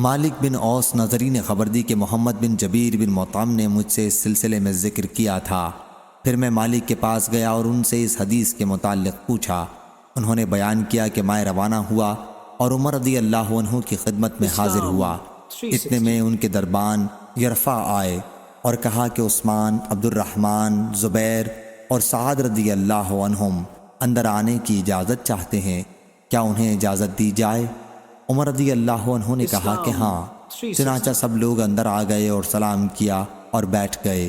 مالک بن اوس نظری نے خبر دی کہ محمد بن جبیر بن مطعم نے مجھ سے اس سلسلے میں ذکر کیا تھا۔ پھر میں مالک کے پاس گیا اور ان سے اس حدیث کے متعلق پوچھا۔ انہوں نے بیان کیا کہ میں روانہ ہوا اور عمر رضی اللہ عنہ کی خدمت میں حاضر ہوا۔ اتنے میں ان کے دربان یرفع آئے اور کہا کہ عثمان، عبد الرحمن، زبیر اور سعد رضی اللہ عنہم اندر آنے کی اجازت چاہتے ہیں، کیا انہیں اجازت دی جائے؟ عمر رضی اللہ عنہ نے کہا کہ ہاں۔ چنانچہ سب لوگ اندر آ گئے اور سلام کیا اور بیٹھ گئے۔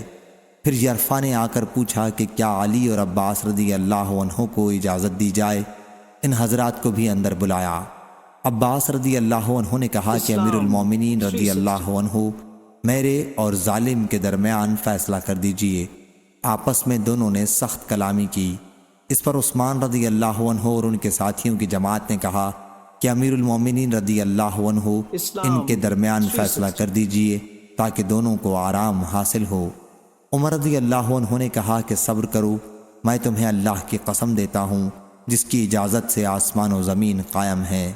پھر یرفع نے آ کر پوچھا کہ کیا علی اور عباس رضی اللہ عنہ کو اجازت دی جائے؟ ان حضرات کو بھی اندر بلایا۔ عباس رضی اللہ عنہ نے کہا کہ امیر المومنین رضی اللہ عنہ میرے اور ظالم کے درمیان فیصلہ کر دیجئے۔ آپس میں دونوں نے سخت کلامی کی۔ اس پر عثمان رضی اللہ عنہ اور ان کے ساتھیوں کی جماعت نے کہا کہ امیر المومنین رضی اللہ عنہ ان کے درمیان فیصلہ کر دیجئے تاکہ دونوں کو آرام حاصل ہو۔ عمر رضی اللہ عنہ نے کہا کہ صبر کرو، میں تمہیں اللہ کی قسم دیتا ہوں جس کی اجازت سے آسمان و زمین قائم ہے۔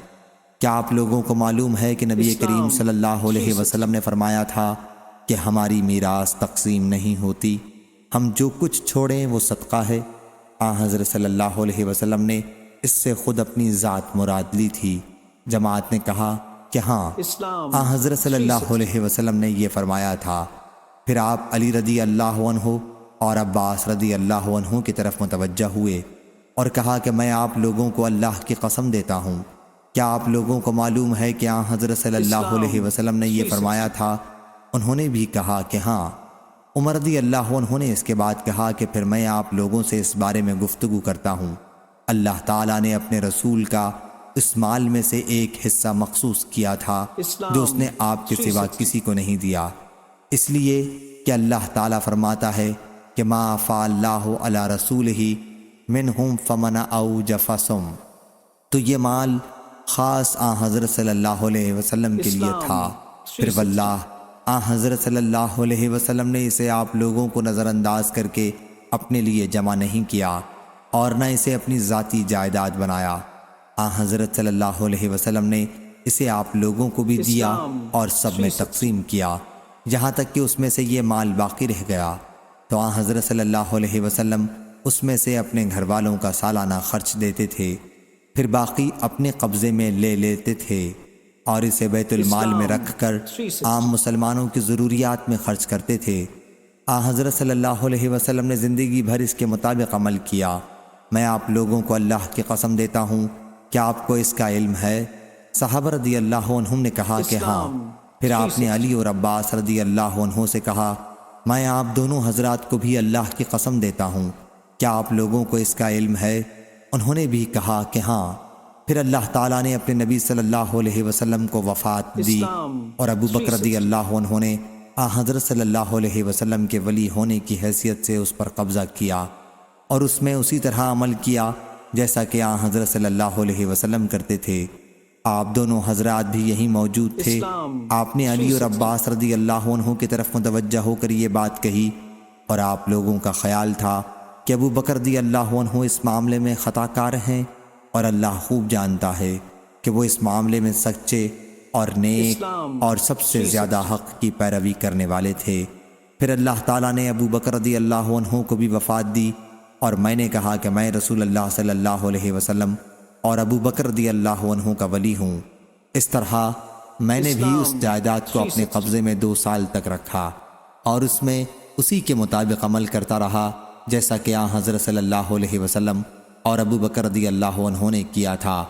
کیا آپ لوگوں کو معلوم ہے کہ نبی کریم صلی اللہ علیہ وسلم نے فرمایا تھا کہ ہماری میراث تقسیم نہیں ہوتی، ہم جو کچھ چھوڑیں وہ صدقہ ہے؟ حضرت صلی اللہ علیہ وسلم نے اس سے خود اپنی ذات مراد لی تھی۔ جماعت نے کہا کہ ہاں، حضرت صلی اللہ علیہ وسلم نے یہ فرمایا تھا۔ پھر آپ علی رضی اللہ عنہ اور عباس رضی اللہ عنہ کی طرف متوجہ ہوئے اور کہا کہ میں آپ لوگوں کو اللہ کی قسم دیتا ہوں، کیا آپ لوگوں کو معلوم ہے کہ حضرت صلی اللہ علیہ وسلم نے یہ فرمایا تھا؟ انہوں نے بھی کہا کہ ہاں۔ عمر رضی اللہ عنہ نے اس کے بعد کہا کہ پھر میں آپ لوگوں سے اس بارے میں گفتگو کرتا ہوں۔ اللہ تعالیٰ نے اپنے رسول کا اس مال میں سے ایک حصہ مخصوص کیا تھا جو اس نے آپ کے سوا کسی کو نہیں دیا، اس لیے کہ اللہ تعالیٰ فرماتا ہے کہ ما افاء اللہ علی رسولہ منہم فمن اوجف سم، تو یہ مال خاص حضرت صلی اللہ علیہ وسلم کے لیے تھا۔ پھر واللہ حضرت صلی اللہ علیہ وسلم نے اسے آپ لوگوں کو نظر انداز کر کے اپنے لیے جمع نہیں کیا اور نہ اسے اپنی ذاتی جائیداد بنایا۔ حضرت صلی اللہ علیہ وسلم نے اسے آپ لوگوں کو بھی دیا اور سب میں تقسیم کیا، یہاں تک کہ اس میں سے یہ مال باقی رہ گیا تو حضرت صلی اللہ علیہ وسلم اس میں سے اپنے گھر والوں کا سالانہ خرچ دیتے تھے، پھر باقی اپنے قبضے میں لے لیتے تھے اور اسے بیت المال میں رکھ کر عام مسلمانوں کی ضروریات میں خرچ کرتے تھے۔ حضرت صلی اللہ علیہ وسلم نے زندگی بھر اس کے مطابق عمل کیا۔ میں آپ لوگوں کو اللہ کی قسم دیتا ہوں، کیا آپ کو اس کا علم ہے؟ صحابہ رضی اللہ عنہم نے کہا کہ ہاں۔ پھر آپ نے علی اور عباس رضی اللہ عنہ سے کہا میں آپ دونوں حضرات کو بھی اللہ کی قسم دیتا ہوں، کیا آپ لوگوں کو اس کا علم ہے؟ انہوں نے بھی کہا کہ ہاں۔ پھر اللہ تعالیٰ نے اپنے نبی صلی اللہ علیہ وسلم کو وفات دی اور ابو بکر رضی اللہ عنہ نے حضرت صلی اللہ علیہ وسلم کے ولی ہونے کی حیثیت سے اس پر قبضہ کیا اور اس میں اسی طرح عمل کیا جیسا کہ حضرت صلی اللہ علیہ وسلم کرتے تھے۔ آپ دونوں حضرات بھی یہیں موجود تھے۔ آپ نے علی اور عباس رضی اللہ عنہ کی طرف متوجہ ہو کر یہ بات کہی اور آپ لوگوں کا خیال تھا کہ ابو بکر رضی اللہ عنہ اس معاملے میں خطا کار ہیں اور اللہ خوب جانتا ہے کہ وہ اس معاملے میں سچے اور نیک اور سب سے زیادہ حق کی پیروی کرنے والے تھے۔ پھر اللہ تعالیٰ نے ابو بکر رضی اللہ عنہ کو بھی وفات دی اور میں نے کہا کہ میں رسول اللہ صلی اللہ علیہ وسلم اور ابو بکر رضی اللہ عنہ کا ولی ہوں۔ اس طرح میں نے بھی اس جائیداد کو اپنے قبضے میں 2 سال تک رکھا اور اس میں اسی کے مطابق عمل کرتا رہا جیسا کہ حضرت صلی اللہ علیہ وسلم اور ابو بکر رضی اللہ عنہ نے کیا تھا۔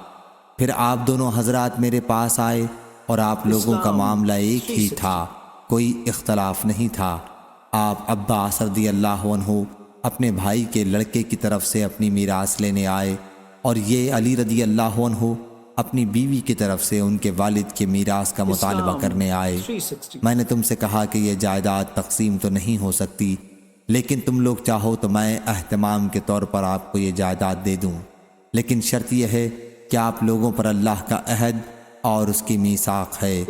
پھر آپ دونوں حضرات میرے پاس آئے اور آپ لوگوں کا معاملہ ایک ہی تھا، کوئی اختلاف نہیں تھا۔ آپ عباس رضی اللہ عنہ اپنے بھائی کے لڑکے کی طرف سے اپنی میراث لینے آئے اور یہ علی رضی اللہ عنہ اپنی بیوی کی طرف سے ان کے والد کے میراث کا مطالبہ کرنے آئے۔ میں نے تم سے کہا کہ یہ جائیداد تقسیم تو نہیں ہو سکتی، لیکن تم لوگ چاہو تو میں اہتمام کے طور پر آپ کو یہ جائیداد دے دوں، لیکن شرط یہ ہے کہ آپ لوگوں پر اللہ کا عہد اور اس کی میثاق ہے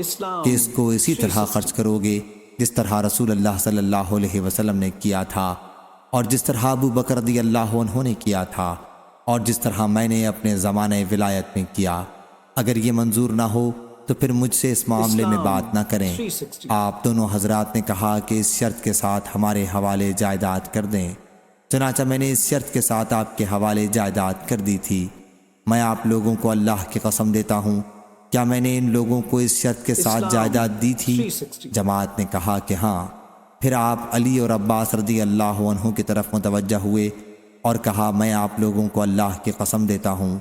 کہ اس کو اسی طرح خرچ کرو گے جس طرح رسول اللہ صلی اللہ علیہ وسلم نے کیا تھا اور جس طرح ابو بکر رضی اللہ عنہ نے کیا تھا اور جس طرح میں نے اپنے زمانہ ولایت میں کیا۔ اگر یہ منظور نہ ہو تو پھر مجھ سے اس معاملے میں بات نہ کریں۔ آپ دونوں حضرات نے کہا کہ اس شرط کے ساتھ ہمارے حوالے جائیداد کر دیں۔ چنانچہ میں نے اس شرط کے ساتھ آپ کے حوالے جائیداد کر دی تھی۔ میں آپ لوگوں کو اللہ کی قسم دیتا ہوں، کیا میں نے ان لوگوں کو اس شرط کے ساتھ جائیداد دی تھی؟ جماعت نے کہا کہ ہاں۔ پھر آپ علی اور عباس رضی اللہ عنہ کی طرف متوجہ ہوئے اور کہا، میں آپ لوگوں کو اللہ کی قسم دیتا ہوں،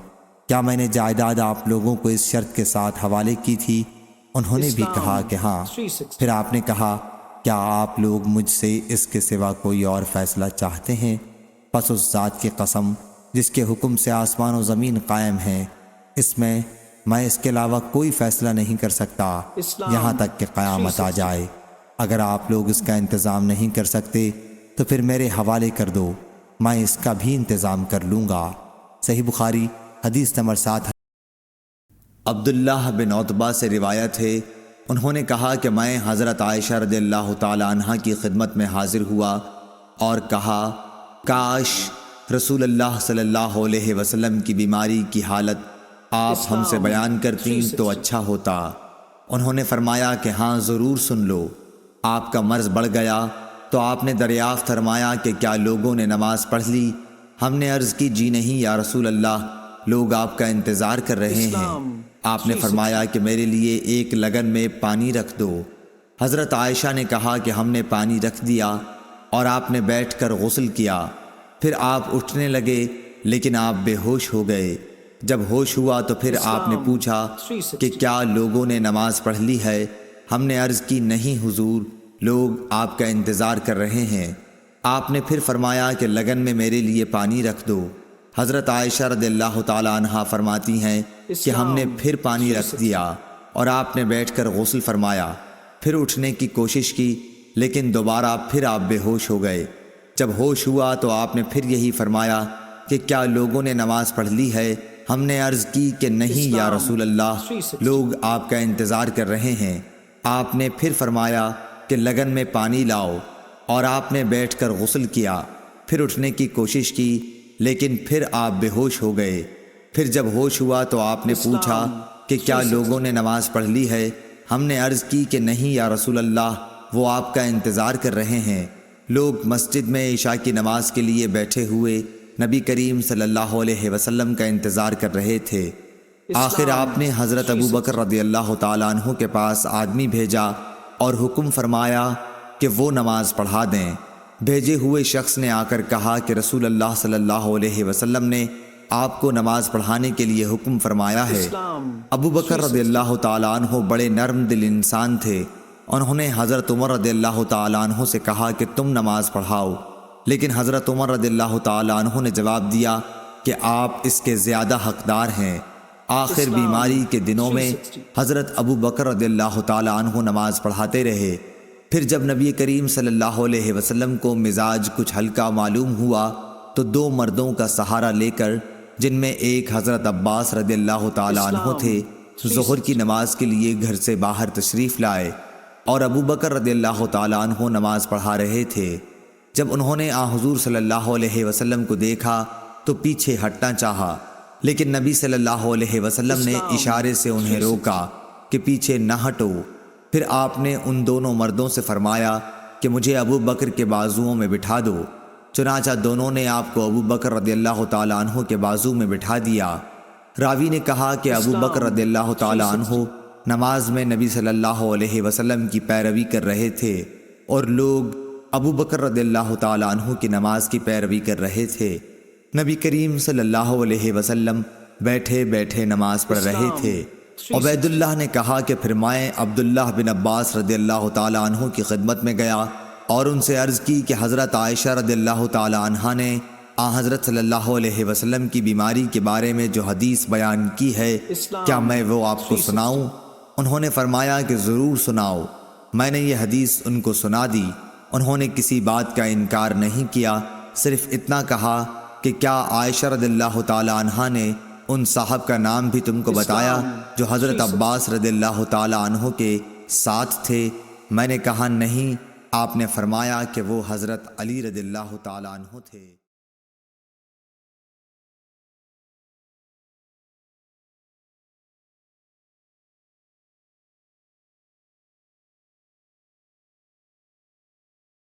کیا میں نے جائیداد آپ لوگوں کو اس شرط کے ساتھ حوالے کی تھی؟ انہوں نے بھی کہا کہ ہاں۔ پھر آپ نے کہا، کیا آپ لوگ مجھ سے اس کے سوا کوئی اور فیصلہ چاہتے ہیں؟ پس اس ذات کی قسم جس کے حکم سے آسمان و زمین قائم ہیں، اس میں اس کے علاوہ کوئی فیصلہ نہیں کر سکتا یہاں تک کہ قیامت آ جائے۔ اگر آپ لوگ اس کا انتظام نہیں کر سکتے تو پھر میرے حوالے کر دو، میں اس کا بھی انتظام کر لوں گا۔ صحیح بخاری حدیث نمبر 7۔ عبداللہ بن عتبہ سے روایت ہے، انہوں نے کہا کہ میں حضرت عائشہ رضی اللہ تعالی عنہا کی خدمت میں حاضر ہوا اور کہا، کاش رسول اللہ صلی اللہ علیہ وسلم کی بیماری کی حالت آپ ہم سے بیان کرتیں تو اچھا ہوتا۔ انہوں نے فرمایا کہ ہاں ضرور سن لو۔ آپ کا مرض بڑھ گیا تو آپ نے دریافت فرمایا کہ کیا لوگوں نے نماز پڑھ لی؟ ہم نے عرض کی، جی نہیں یا رسول اللہ، لوگ آپ کا انتظار کر رہے ہیں۔ آپ نے فرمایا کہ میرے لیے ایک لگن میں پانی رکھ دو۔ حضرت عائشہ نے کہا کہ ہم نے پانی رکھ دیا اور آپ نے بیٹھ کر غسل کیا۔ پھر آپ اٹھنے لگے لیکن آپ بے ہوش ہو گئے۔ جب ہوش ہوا تو پھر آپ نے پوچھا کہ کیا لوگوں نے نماز پڑھ لی ہے؟ ہم نے عرض کی، نہیں حضور، لوگ آپ کا انتظار کر رہے ہیں۔ آپ نے پھر فرمایا کہ لگن میں میرے لیے پانی رکھ دو۔ حضرت عائشہ رضی اللہ تعالی عنہا فرماتی ہیں کہ ہم نے پھر پانی رکھ دیا اور آپ نے بیٹھ کر غسل فرمایا، پھر اٹھنے کی کوشش کی لیکن دوبارہ پھر آپ بے ہوش ہو گئے۔ جب ہوش ہوا تو آپ نے پھر یہی فرمایا کہ کیا لوگوں نے نماز پڑھ لی ہے؟ ہم نے عرض کی کہ نہیں یا رسول اللہ، لوگ آپ کا انتظار کر رہے ہیں۔ آپ نے پھر فرمایا کہ لگن میں پانی لاؤ اور آپ نے بیٹھ کر غسل کیا، پھر اٹھنے کی کوشش کی لیکن پھر آپ بے ہوش ہو گئے۔ پھر جب ہوش ہوا تو آپ نے پوچھا کہ کیا لوگوں نے نماز پڑھ لی ہے؟ ہم نے عرض کی کہ نہیں یا رسول اللہ، وہ آپ کا انتظار کر رہے ہیں۔ لوگ مسجد میں عشاء کی نماز کے لیے بیٹھے ہوئے نبی کریم صلی اللہ علیہ وسلم کا انتظار کر رہے تھے۔ آخر آپ نے حضرت ابو بکر رضی اللہ تعالیٰ عنہ کے پاس آدمی بھیجا اور حکم فرمایا کہ وہ نماز پڑھا دیں۔ بھیجے ہوئے شخص نے آ کر کہا کہ رسول اللہ صلی اللہ علیہ وسلم نے آپ کو نماز پڑھانے کے لیے حکم فرمایا ہے۔ ابو بکر رضی اللہ تعالیٰ عنہ بڑے نرم دل انسان تھے۔ انہوں نے حضرت عمر رضی اللہ تعالیٰ عنہ سے کہا کہ تم نماز پڑھاؤ، لیکن حضرت عمر رضی اللہ تعالیٰ عنہ نے جواب دیا کہ آپ اس کے زیادہ حقدار ہیں۔ آخر بیماری کے دنوں میں حضرت ابو بکر رضی اللہ تعالیٰ عنہ نماز پڑھاتے رہے۔ پھر جب نبی کریم صلی اللہ علیہ وسلم کو مزاج کچھ ہلکا معلوم ہوا تو دو مردوں کا سہارا لے کر، جن میں ایک حضرت عباس رضی اللہ تعالیٰ عنہ تھے، ظہر کی نماز کے لیے گھر سے باہر تشریف لائے اور ابو بکر رضی اللہ تعالیٰ عنہ نماز پڑھا رہے تھے۔ جب انہوں نے حضور صلی اللہ علیہ وسلم کو دیکھا تو پیچھے ہٹنا چاہا، لیکن نبی صلی اللہ علیہ وسلم نے اشارے سے انہیں روکا کہ پیچھے نہ ہٹو۔ پھر آپ نے ان دونوں مردوں سے فرمایا کہ مجھے ابو بکر کے بازوؤں میں بٹھا دو۔ چنانچہ دونوں نے آپ کو ابو بکر رضی اللہ تعالیٰ عنہ کے بازو میں بٹھا دیا۔ راوی نے کہا کہ ابو بکر رضی اللہ تعالیٰ عنہ نماز میں نبی صلی اللہ علیہ وسلم کی پیروی کر رہے تھے اور لوگ ابو بکر رضی اللہ تعالیٰ عنہ کی نماز کی پیروی کر رہے تھے۔ نبی کریم صلی اللہ علیہ وسلم بیٹھے بیٹھے نماز پڑھ رہے تھے۔ عبید اللہ نے کہا کہ پھر میں عبداللہ بن عباس رضی اللہ تعالیٰ عنہ کی خدمت میں گیا اور ان سے عرض کی کہ حضرت عائشہ رضی اللہ تعالیٰ عنہا نے حضرت صلی اللہ علیہ وسلم کی بیماری کے بارے میں جو حدیث بیان کی ہے، کیا میں وہ آپ کو سناؤں؟ انہوں نے فرمایا کہ ضرور سناؤ۔ میں نے یہ حدیث ان کو سنا دی۔ انہوں نے کسی بات کا انکار نہیں کیا، صرف اتنا کہا کہ کیا عائشہ رضی اللہ تعالیٰ عنہا نے ان صاحب کا نام بھی تم کو بتایا جو حضرت عباس رضی اللہ تعالیٰ عنہ کے ساتھ تھے؟ میں نے کہا نہیں۔ آپ نے فرمایا کہ وہ حضرت علی رضی اللہ تعالیٰ عنہ تھے۔